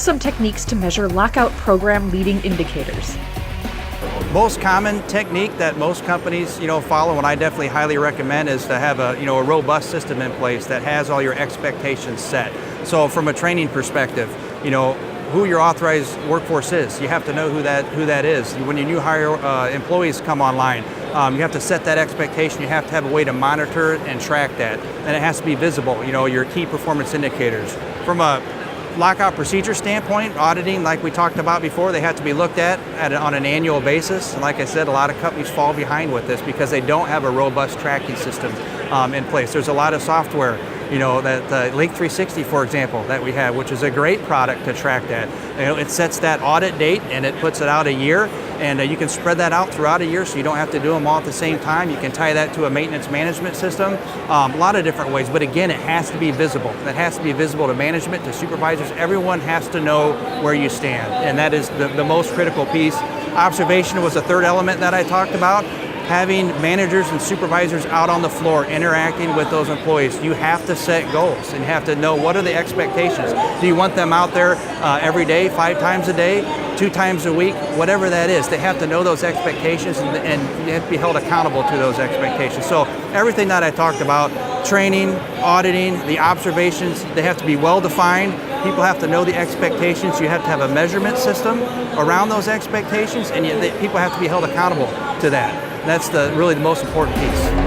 some techniques to measure lockout program leading indicators. Most common technique that most companies, follow, and I definitely highly recommend, is to have a robust system in place that has all your expectations set. So from a training perspective, who your authorized workforce is. You have to know who that is. When your new hire employees come online, you have to set that expectation. You have to have a way to monitor it and track that. And it has to be visible, your key performance indicators. From a lockout procedure standpoint, auditing, like we talked about before, they have to be looked at on an annual basis. And like I said, a lot of companies fall behind with this because they don't have a robust tracking system in place. There's a lot of software, that Link 360, for example, that we have, which is a great product to track that. It sets that audit date and it puts it out a year, and you can spread that out throughout a year so you don't have to do them all at the same time. You can tie that to a maintenance management system, a lot of different ways, but again, it has to be visible. That has to be visible to management, to supervisors. Everyone has to know where you stand, and that is the most critical piece. Observation was the third element that I talked about. Having managers and supervisors out on the floor interacting with those employees. You have to set goals and you have to know what are the expectations. Do you want them out there every day, 5 times a day, 2 times a week, whatever that is? They have to know those expectations and you have to be held accountable to those expectations. So everything that I talked about, training, auditing, the observations, they have to be well defined. People have to know the expectations. You have to have a measurement system around those expectations, and people have to be held accountable to that. That's really the most important piece.